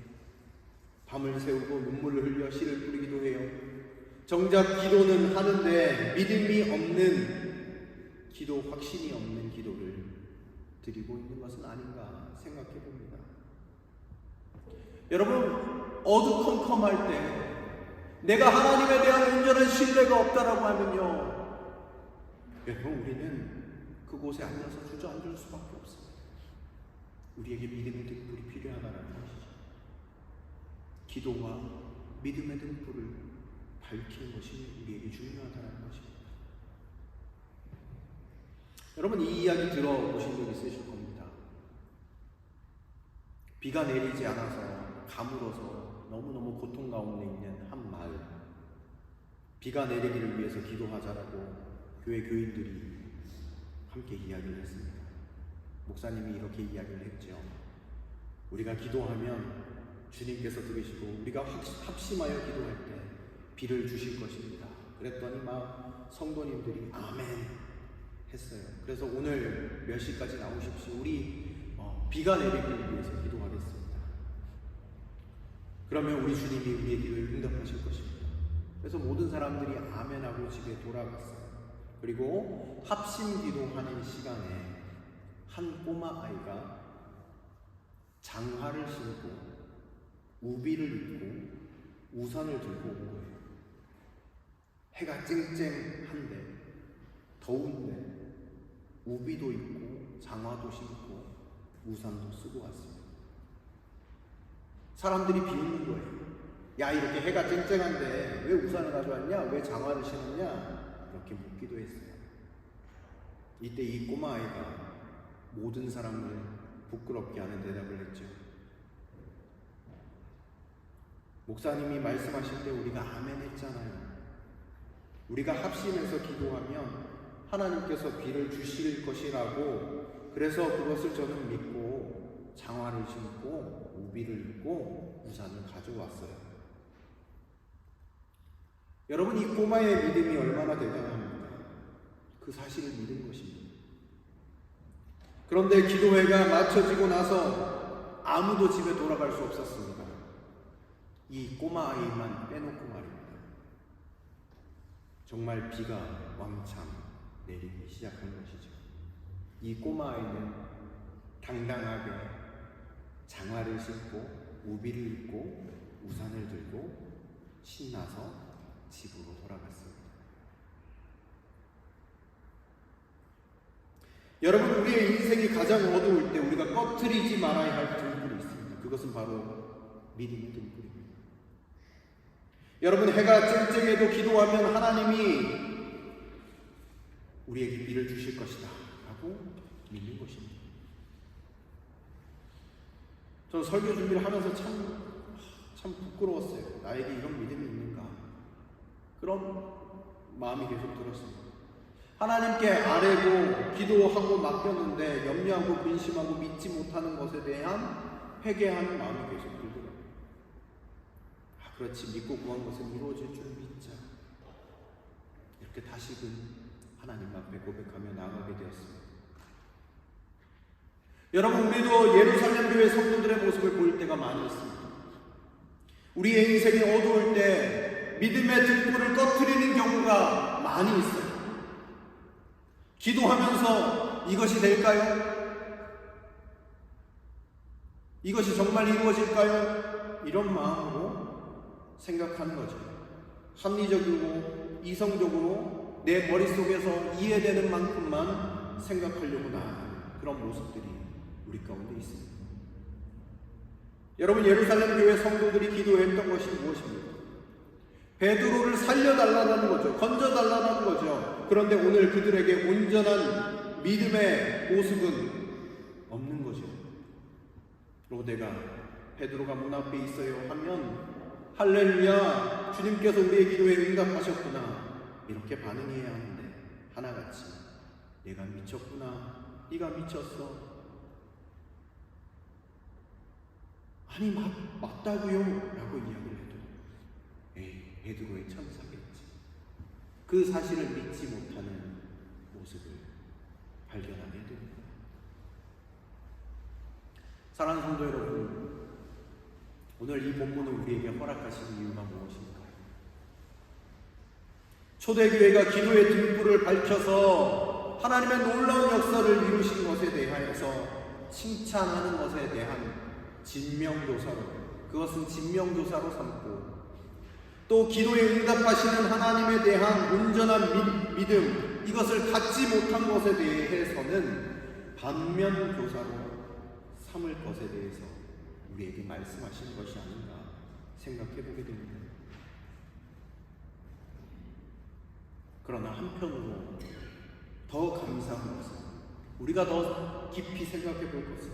밤을 새우고 눈물을 흘려 씨를 뿌리기도 해요. 정작 기도는 하는데 믿음이 없는 기도, 확신이 없는 기도를 드리고 있는 것은 아닌가 생각해 봅니다. 여러분, 어두컴컴할 때 내가 하나님에 대한 온전한 신뢰가 없다라고 하면요, 여러분, 우리는 그곳에 앉아서 주저앉을 수밖에 없습니다. 우리에게 믿음의 등불이 필요하다는 것이죠. 기도와 믿음의 등불을 밝히는 것이 우리에게 중요하다는 것입니다. 여러분, 이 이야기 들어보신 적 있으실 겁니다. 비가 내리지 않아서 가물어서 너무너무 고통 가운데 있는 한 마을, 비가 내리기를 위해서 기도하자라고 교회 교인들이 함께 이야기를 했습니다. 목사님이 이렇게 이야기를 했죠. 우리가 기도하면 주님께서 들으시고 우리가 합심하여 기도할 때 비를 주실 것입니다. 그랬더니 막 성도님들이 아멘 했어요. 그래서 오늘 몇 시까지 나오십시오. 우리 비가 내리기를 위해서 기도하겠습니다. 그러면 우리 주님이 우리의 기도를 응답하실 것입니다. 그래서 모든 사람들이 아멘하고 집에 돌아갔어요. 그리고 합심 기도하는 시간에 한 꼬마 아이가 장화를 신고 우비를 입고 우산을 들고 온 거예요. 해가 쨍쨍한데 더운데 우비도 입고 장화도 신고 우산도 쓰고 왔습니다. 사람들이 비웃는 거예요. 야, 이렇게 해가 쨍쨍한데 왜 우산을 가져왔냐? 왜 장화를 신었냐? 이렇게 묻기도 했어요. 이때 이 꼬마 아이가 모든 사람을 부끄럽게 하는 대답을 했죠. 목사님이 말씀하실 때 우리가 아멘 했잖아요. 우리가 합심해서 기도하면 하나님께서 비를 주실 것이라고, 그래서 그것을 저는 믿고 장화를 신고 우비를 입고 우산을 가져왔어요. 여러분, 이 꼬마의 믿음이 얼마나 대단합니까? 그 사실을 믿은 것입니다. 그런데 기도회가 마쳐지고 나서 아무도 집에 돌아갈 수 없었습니다. 이 꼬마 아이만 빼놓고 말입니다. 정말 비가 왕창 내리기 시작한 것이죠. 이 꼬마 아이는 당당하게 장화를 신고 우비를 입고 우산을 들고 신나서 집으로 돌아갔습니다. 여러분, 우리의 인생이 가장 어두울 때 우리가 꺼트리지 말아야 할 등불이 있습니다. 그것은 바로 믿음의 등불입니다. 여러분, 해가 쨍쨍해도 기도하면 하나님이 우리에게 비를 주실 것이다 라고 믿는 것입니다. 저는 설교 준비를 하면서 참 부끄러웠어요. 나에게 이런 믿음이 있는가, 그런 마음이 계속 들었습니다. 하나님께 아뢰고 기도하고 맡겼는데 염려하고 근심하고 믿지 못하는 것에 대한 회개하는 마음이 계속 들더라고요. 그렇지, 믿고 구한 것은 이루어질 줄 믿자. 이렇게 다시금 하나님 앞에 고백하며 나아가게 되었습니다. 여러분, 우리도 예루살렘 교회 성도들의 모습을 보일 때가 많이 있습니다. 우리의 인생이 어두울 때 믿음의 등불을 꺼트리는 경우가 많이 있어요. 기도하면서 이것이 될까요? 이것이 정말 이루어질까요? 이런 마음으로 생각하는 거죠. 합리적이고 이성적으로 내 머릿속에서 이해되는 만큼만 생각하려고 나아가는 그런 모습들이 우리 가운데 있습니다. 여러분, 예루살렘 교회 성도들이 기도했던 것이 무엇입니까? 베드로를 살려달라는 거죠. 건져달라는 거죠. 그런데 오늘 그들에게 온전한 믿음의 모습은 없는 거죠. 그리고 내가 베드로가 문 앞에 있어요 하면 할렐루야, 주님께서 우리의 기도에 응답하셨구나, 이렇게 반응해야 하는데 내가 미쳤구나. 네가 미쳤어. 아니 맞다고요 라고 이야기를 해도 베드로의 천사겠지. 그 사실을 믿지 못하는 모습을 발견하게 됩니다. 사랑하는 성도 여러분, 오늘 이 본문을 우리에게 허락하신 이유가 무엇인가요? 초대교회가 기도의 등불을 밝혀서 하나님의 놀라운 역사를 이루신 것에 대하여서 칭찬하는 것에 대한 진명교사로, 그것은 진명교사로 삼고, 또 기도에 응답하시는 하나님에 대한 온전한 믿음, 이것을 갖지 못한 것에 대해서는 반면교사로 삼을 것에 대해서 우리에게 말씀하신 것이 아닌가 생각해 보게 됩니다. 그러나 한편으로 더 감사한 것은, 우리가 더 깊이 생각해 볼 것은,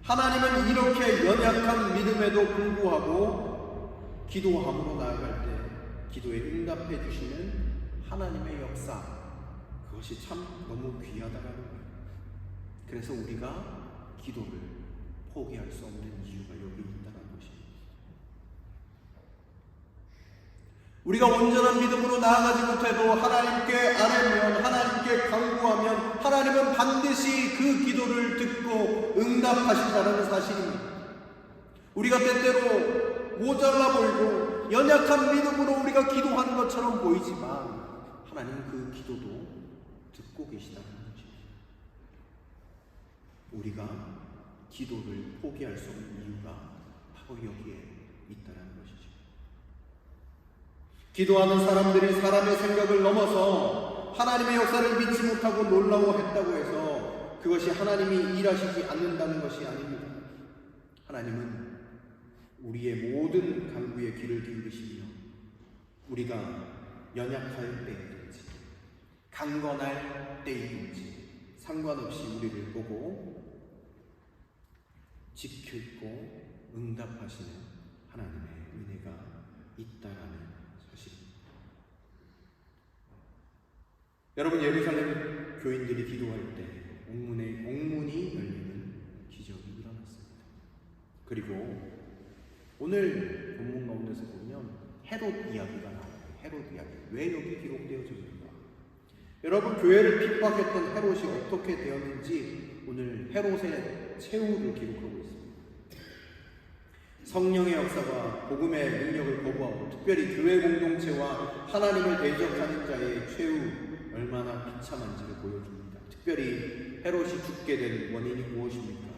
하나님은 이렇게 연약한 믿음에도 불구하고 기도함으로 나아갈 때 기도에 응답해 주시는 하나님의 역사, 그것이 참 너무 귀하다라는 거예요. 그래서 우리가 기도를 포기할 수 없는 이유가 여기 있다는 것입니다. 우리가 온전한 믿음으로 나아가지 못해도 하나님께 아뢰면, 하나님께 간구하면 하나님은 반드시 그 기도를 듣고 응답하신다는 사실입니다. 우리가 때때로 모자라 보이고 연약한 믿음으로 우리가 기도하는 것처럼 보이지만 하나님은 그 기도도 듣고 계시다는 것입니다. 우리가 기도를 포기할 수 없는 이유가 바로 여기에 있다는 것이죠. 기도하는 사람들이 사람의 생각을 넘어서 하나님의 역사를 믿지 못하고 놀라워했다고 해서 그것이 하나님이 일하시지 않는다는 것이 아닙니다. 하나님은 우리의 모든 간구에 귀를 기울이시며 우리가 연약할 때이든지 강건할 때이든지 상관없이 우리를 보고 지키고 응답하시는 하나님의 은혜가 있다라는 사실입니다. 여러분, 예루살렘 교인들이 기도할 때 옥문이 열리는 기적이 일어났습니다. 그리고 오늘 본문 가운데서 보면 헤롯 이야기가 나와요. 헤롯 이야기. 왜 여기 기록되어집니까? 여러분, 교회를 핍박했던 헤롯이 어떻게 되었는지 오늘 헤롯의 최후를 기록하고 있습니다. 성령의 역사가 복음의 능력을 거부하고 특별히 교회 공동체와 하나님을 대적하는 자의 최후, 얼마나 비참한지를 보여줍니다. 특별히 헤롯이 죽게 된 원인이 무엇입니까?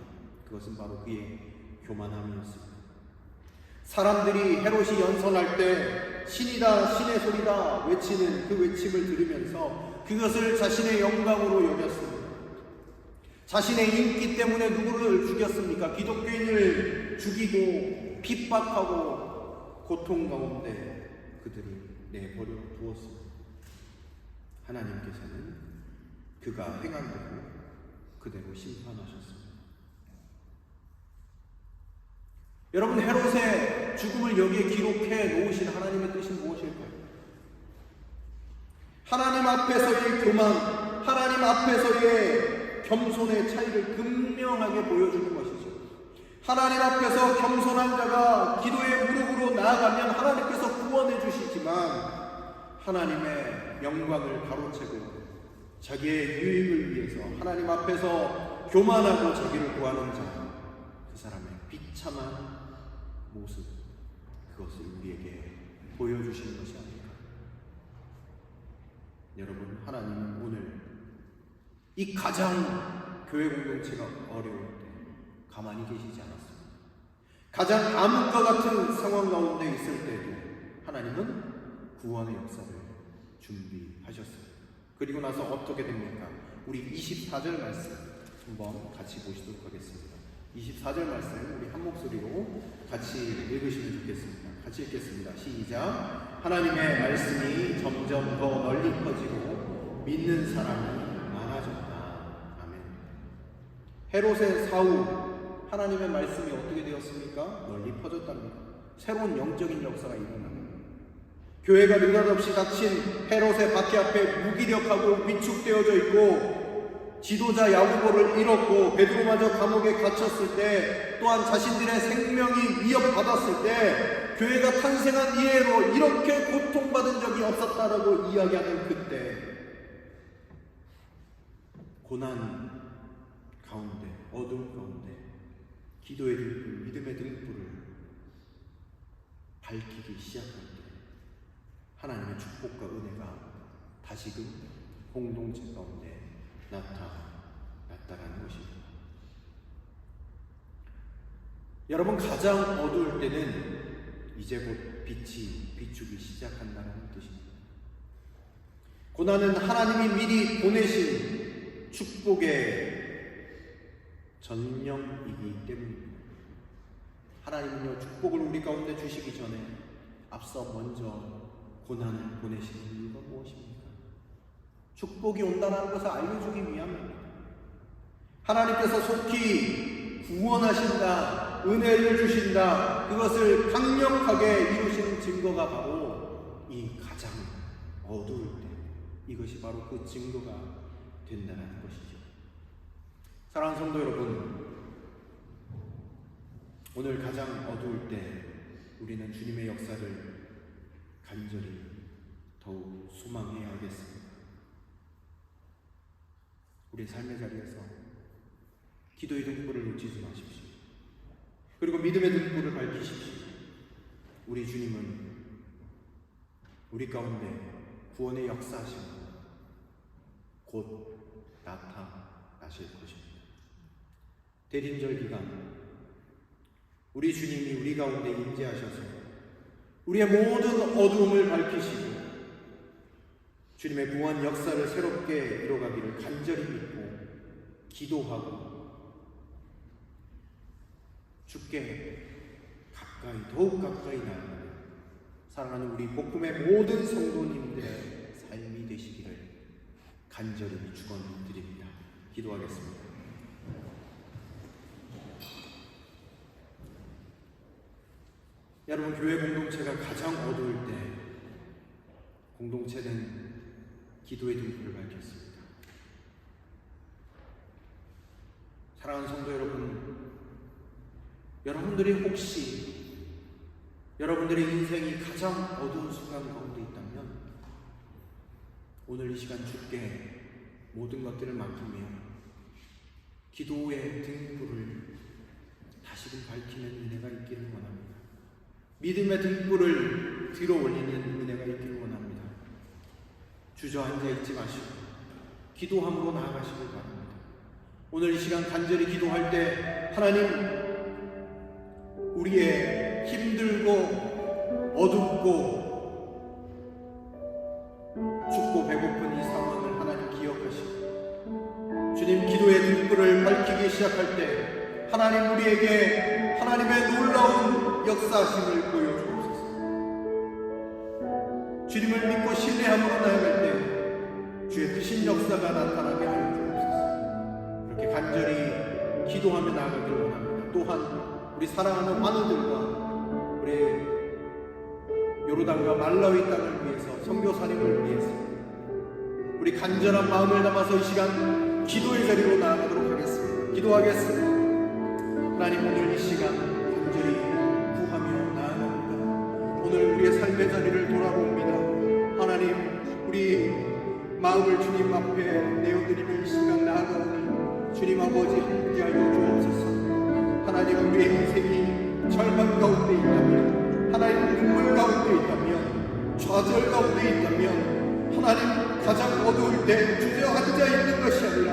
그것은 바로 그의 교만함이었습니다. 사람들이 헤롯이 연설할 때 신이다, 신의 소리다 외치는 그 외침을 들으면서 그것을 자신의 영광으로 여겼습니다. 자신의 인기 때문에 누구를 죽였습니까? 기독교인을 죽이고 핍박하고 고통 가운데 그들을 내버려 두었습니다. 하나님께서는 그가 행한 대로 그대로 심판하셨습니다. 여러분, 헤롯의 죽음을 여기에 기록해 놓으신 하나님의 뜻이 무엇일까요? 하나님 앞에서의 교만, 하나님 앞에서의 겸손의 차이를 극명하게 보여주는 것이죠. 하나님 앞에서 겸손한 자가 기도의 무릎으로 나아가면 하나님께서 구원해 주시지만 하나님의 영광을 가로채고 자기의 유익을 위해서 하나님 앞에서 교만하고 자기를 구하는 자, 그 사람의 비참한 모습, 그것을 우리에게 보여주시는 것이 아닐까. 여러분, 하나님은 오늘 이 가장 교회 공동체가 어려울 때 가만히 계시지 않았습니다. 가장 암흑과 같은 상황 가운데 있을 때도 하나님은 구원의 역사를 준비하셨어요. 그리고 나서 어떻게 됩니까? 우리 24절 말씀 한번 같이 보시도록 하겠습니다. 24절 말씀 우리 한 목소리로 같이 읽으시면 좋겠습니다. 같이 읽겠습니다. 시작. 하나님의 말씀이 점점 더 널리 퍼지고 믿는 사람이 많아졌다. 아멘. 헤롯의 사후, 하나님의 말씀이 어떻게 되었습니까? 널리 퍼졌답니다. 새로운 영적인 역사가 일어납니다. 교회가 느닷없이 닥친 헤롯의 박해 앞에 무기력하고 위축되어져 있고 지도자 야고보를 잃었고 베드로마저 감옥에 갇혔을 때 또한 자신들의 생명이 위협받았을 때 교회가 탄생한 이래로 이렇게 고통받은 적이 없었다라고 이야기하는 그때 고난 가운데 어두움 가운데 기도의 등불 믿음의 등불을 밝히기 시작할 때 하나님의 축복과 은혜가 다시금 공동체 가운데 나타났다라는 것입니다. 여러분, 가장 어두울 때는 이제 곧 빛이 비추기 시작한다는 뜻입니다. 고난은 하나님이 미리 보내신 축복의 전령이기 때문입니다. 하나님은요, 축복을 우리 가운데 주시기 전에 앞서 먼저 고난을 보내시는 이유가 무엇입니까? 축복이 온다는 것을 알려주기 위함입니다. 하나님께서 속히 구원하신다, 은혜를 주신다, 그것을 강력하게 이루시는 증거가 바로 이 가장 어두울 때 이것이 바로 그 증거가 된다는 것이죠. 사랑하는 성도 여러분, 오늘 가장 어두울 때 우리는 주님의 역사를 간절히 더욱 소망해야 하겠습니다. 우리 삶의 자리에서 기도의 등불을 놓치지 마십시오. 그리고 믿음의 등불을 밝히십시오. 우리 주님은 우리 가운데 구원의 역사하시고 곧 나타나실 것입니다. 대림절 기간 우리 주님이 우리 가운데 임재하셔서 우리의 모든 어두움을 밝히시고 주님의 구원 역사를 새롭게 이뤄가기를 간절히 믿고 기도하고 주께 가까이 더욱 가까이 나아가는 사랑하는 우리 복음의 모든 성도님들의 삶이 되시기를 간절히 축원드립니다. 기도하겠습니다. 여러분, 교회 공동체가 가장 어두울 때 공동체는 기도의 등불을 밝혔습니다. 사랑하는 성도 여러분, 여러분들이 혹시 여러분들의 인생이 가장 어두운 순간 가운데 있다면 오늘 이 시간 주께 모든 것들을 맡기며 기도의 등불을 다시금 밝히는 은혜가 있기를 원합니다. 믿음의 등불을 들어 올리는 은혜가 있기를 원합니다. 주저앉아 있지 마시고 기도함으로 나아가시길 바랍니다. 오늘 이 시간 간절히 기도할 때 하나님, 우리의 힘들고 어둡고 춥고 배고픈 이 상황을 하나님 기억하시고 주님 기도의 등불을 밝히기 시작할 때 하나님 우리에게 하나님의 놀라운 역사심을 보여주옵소서. 주님을 믿고 신뢰함으로 나아갈 때 주의 크신 역사가 나타나게 하여 주옵소서. 그렇게 간절히 기도하며 나아가길 원합니다. 또한 우리 사랑하는 환우들과 우리 요르단과 말라위 땅을 위해서, 선교사님을 위해서 우리 간절한 마음을 담아서 이 시간 기도의 자리로 나아가도록 하겠습니다. 기도하겠습니다. 하나님, 오늘 이 시간 간절히 구하며 나아갑니다. 오늘 우리의 삶의 자리를 돌아봅니다. 하나님, 우리 마음을 주님 앞에 내어드리는 이 시간 나아가오니 주님 아버지 함께하여 주옵소서. 하나님, 우리의 인생이 절망 가운데 있다면, 하나님 눈물 가운데 있다면, 좌절 가운데 있다면, 하나님 가장 어두울 때 주저앉아 있는 것이 아니라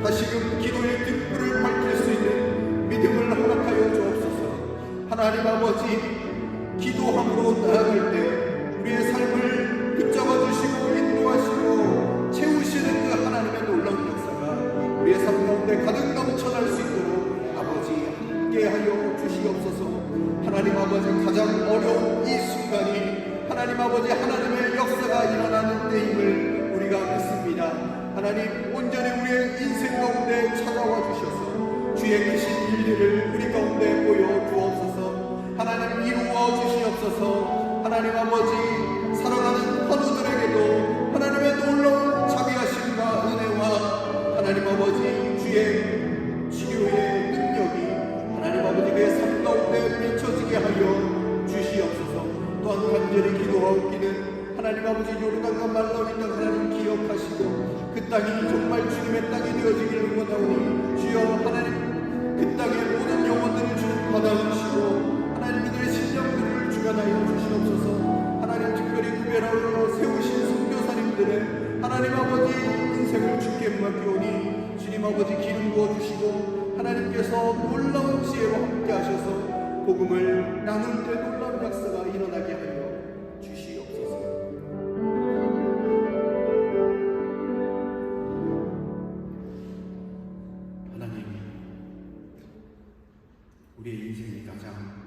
다시금 기도의 등불을 밝힐 수 있는 믿음을 허락하여 주옵소서. 하나님 아버지, 기도함으로 나아갈 때 우리의 삶을 붙잡아 주시고 인도하시고 채우시는 그 하나님의 놀라운 역사가 우리의 삶 가운데 가득 넘쳐날 수 있도록 아버지 함께하여 주시옵소서. 하나님 아버지, 가장 어려운 이 순간이 하나님 아버지 하나님의 역사가 일어나는 때임을 우리가 믿습니다. 하나님, 온전히 우리의 인생 가운데 찾아와 주셔서 주의 크신 일들을 우리 가운데 보여 주옵소서. 하나님, 이루어 주시옵소서. 하나님 아버지, 사랑하는 환우들에게도 하나님의 놀라운 자비하심과 은혜와 하나님 아버지 주의 치료의 능력이 하나님 아버지 그의 삶 가운데 비춰지게 하여 주시옵소서. 또한 간절히 기도하옵기는 하나님 아버지 요르단과 말라위 땅 하나님 기억하시고 그 땅이 정말 주님의 땅이 되어지기를 원하오니 주여 하나님 그 땅의 모든 영혼들을 주님 받아주시고 하나님 이들의 심령들을 주관하여 주시옵소서. 하나님 특별히 구별하여 세우신 선교사님들의 하나님 아버지 인생을 주께 맡기오니 주님 아버지 기름 부어주시고 하나님께서 놀라운 지혜로 함께 하셔서 복음을 나눌 때 놀라운 역사가 일어나게 하여 주시옵소서. 하나님, 우리의 인생이 가장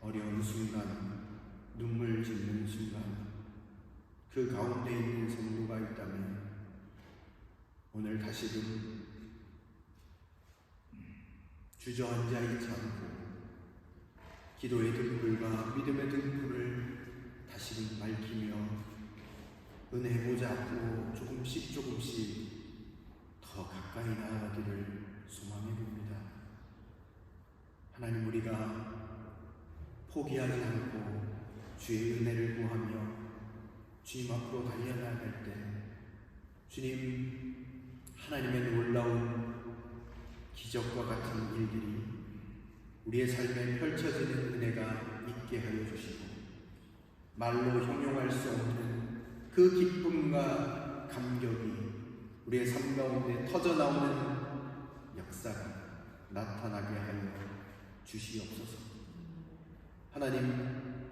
어려운 순간, 눈물 짓는 순간, 그 가운데 있는 성도가 있다면 오늘 다시금 주저앉아 있지 않고 기도의 등불과 믿음의 등불을 다시금 밝히며 은혜 보좌 앞으로 조금씩 더 가까이 나아가기를 소망해 봅니다. 하나님, 우리가 포기하지 않고 주의 은혜를 구하며 주님 앞으로 달려나갈 때 주님 하나님의 놀라운 기적과 같은 일들이 우리의 삶에 펼쳐지는 은혜가 있게 하여 주시고 말로 형용할 수 없는 그 기쁨과 감격이 우리의 삶 가운데 터져나오는 역사가 나타나게 하여 주시옵소서. 하나님,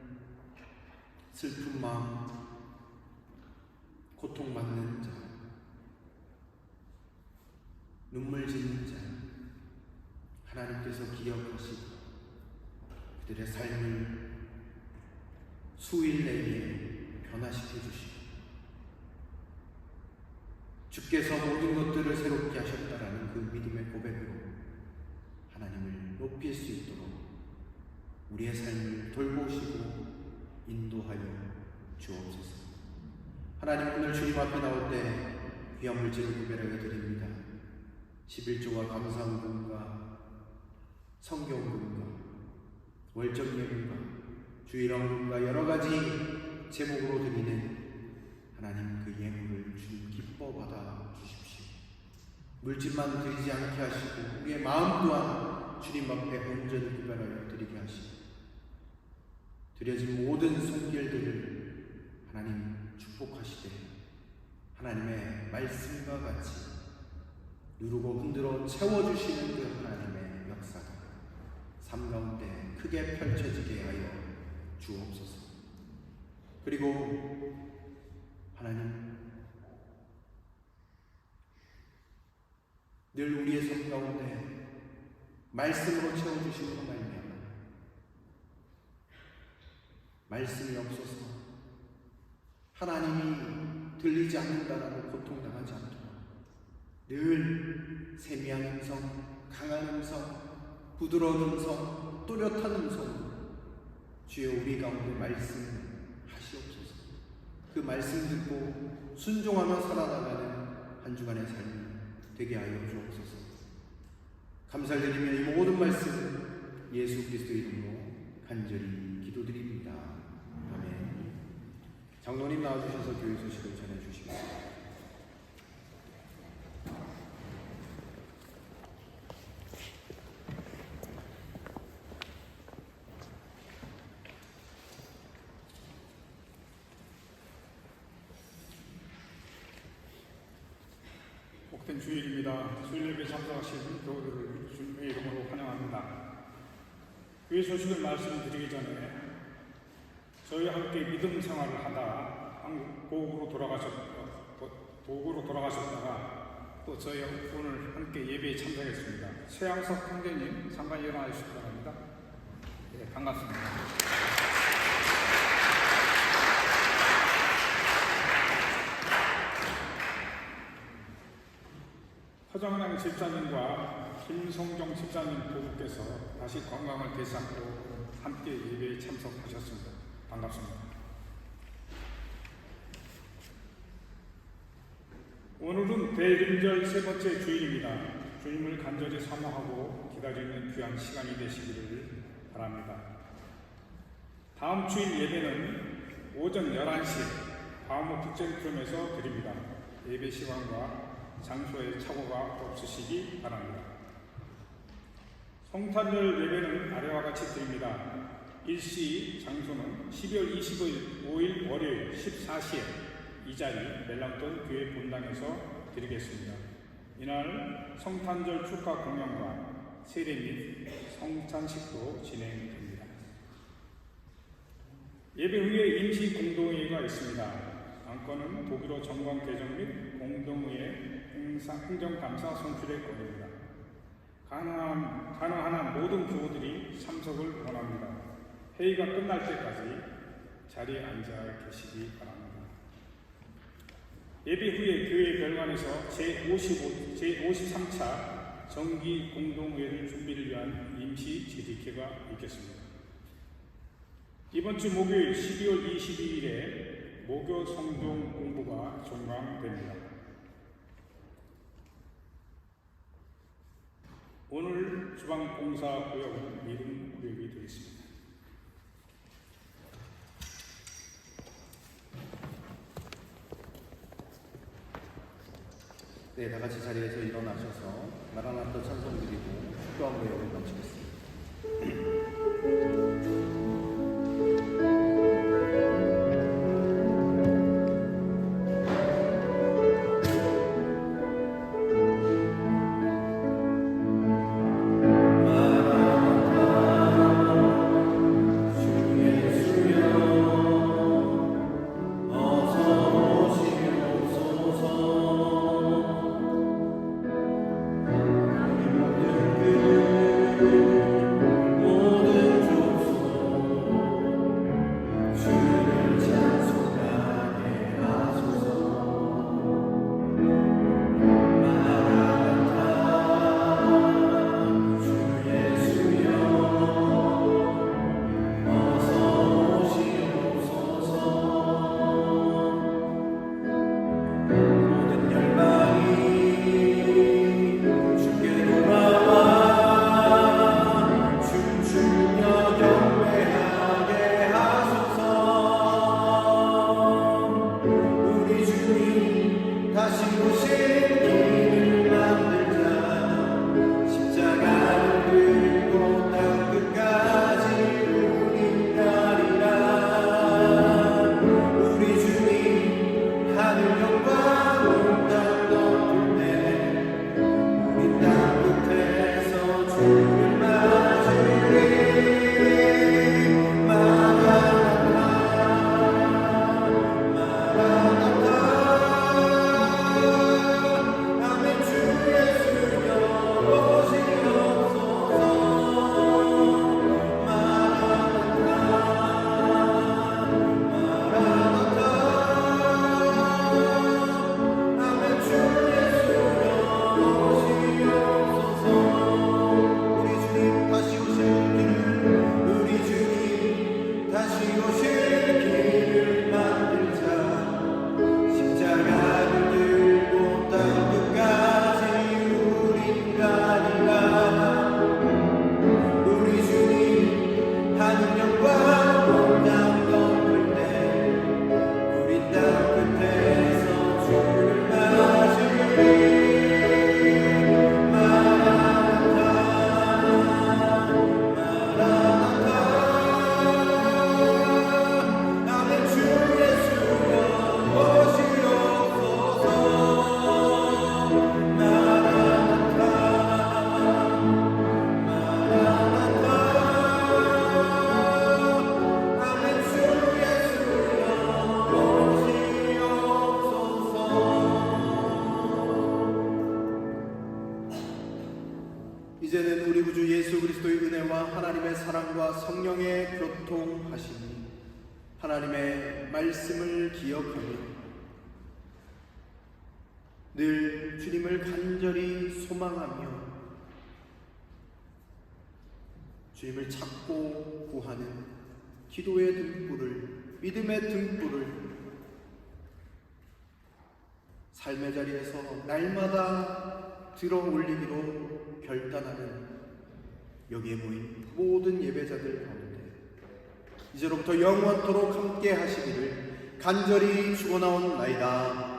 슬픈 마음, 고통받는 자, 눈물 짓는 자 하나님께서 기억하시고 그들의 삶을 수일 내에 변화시켜 주시고 주께서 모든 것들을 새롭게 하셨다라는 그 믿음의 고백으로 하나님을 높일 수 있도록 우리의 삶을 돌보시고 인도하여 주옵소서. 하나님, 오늘 주님 앞에 나올 때 귀한 물질을 구별하여 드립니다. 11조와 감사헌금과 성경헌금과 월정예금과 주일헌금과 여러가지 제목으로 드리는 하나님 그 예물을 주님 기뻐 받아 주십시오. 물질만 드리지 않게 하시고 우리의 마음 또한 주님 앞에 온전히 구별하여 드리게 하시고 드려진 모든 손길들을 하나님 축복하시되 하나님의 말씀과 같이 누르고 흔들어 채워주시는 그 하나님의 역사가 삶 가운데 크게 펼쳐지게 하여 주옵소서. 그리고 하나님, 늘 우리의 삶 가운데 말씀으로 채워주시는 말미암아 말씀이 없어서 하나님이 들리지 않는다라고 고통당하지 않도록 늘 세미한 음성, 강한 음성, 부드러운 음성, 또렷한 음성으로 주여 우리 가운데 말씀하시옵소서. 그 말씀 듣고 순종하며 살아나가는 한 주간의 삶이 되게 하여 주옵소서. 감사를 드리며 이 모든 말씀 예수 그리스도 이름으로 간절히 기도드립니다. 아멘. 장로님 나와주셔서 교회 소식을 전해주십시오. 복된 주일입니다. 주일예배 참석하신 교우들을 주님의 이름으로 환영합니다. 교회 소식을 말씀드리기 전에 저희 함께 믿음 생활을 하다 한국 고국으로 돌아가셨다가 또 저희 오늘 함께 예배에 참석했습니다. 최양석 형제님 잠깐 일어나 주시기 바랍니다. 네, 반갑습니다. 허정랑 집사님과 김성정 집사님 부부께서 다시 건강을 되찾고 함께 예배에 참석하셨습니다. 반갑습니다. 오늘은 대림절 세 번째 주일입니다. 주님을 간절히 사모하고 기다리는 귀한 시간이 되시기를 바랍니다. 다음 주일 예배는 오전 11시 과목 부센트럼에서 드립니다. 예배 시간과 장소에 착오가 없으시기 바랍니다. 성탄절 예배는 아래와 같이 드립니다. 일시 장소는 12월 25일 월요일 14시에 이 자리 멜랑톤 교회 본당에서 드리겠습니다. 이날 성탄절 축하 공연과 세례 및 성찬식도 진행됩니다. 예배 후에 임시 공동회의가 있습니다. 안건은 독일어 정관 개정 및 공동회의 행정감사 선출의 건입니다. 가능한 한 모든 교우들이 참석을 원합니다. 회의가 끝날 때까지 자리에 앉아 계시기 바랍니다. 예배 후에 교회 별관에서 제53차 정기 공동회의 준비를 위한 임시 재직회가 있겠습니다. 이번 주 목요일 12월 22일에 목요 성경 공부가 종강됩니다. 오늘 주방봉사 구역은 믿음 구역이 되겠습니다. 네, 다 같이 자리에서 일어나셔서 마라나타 찬송 드리고 축도한 구역을 마치겠습니다. 이제는 우리 구주 예수 그리스도의 은혜와 하나님의 사랑과 성령의 교통하심이 하나님의 말씀을 기억하며 늘 주님을 간절히 소망하며 주님을 찾고 구하는 기도의 등불을, 믿음의 등불을 삶의 자리에서 날마다 들어 올리기로 결단하는 여기에 모인 모든 예배자들 가운데 이제로부터 영원토록 함께 하시기를 간절히 축원하옵나이다.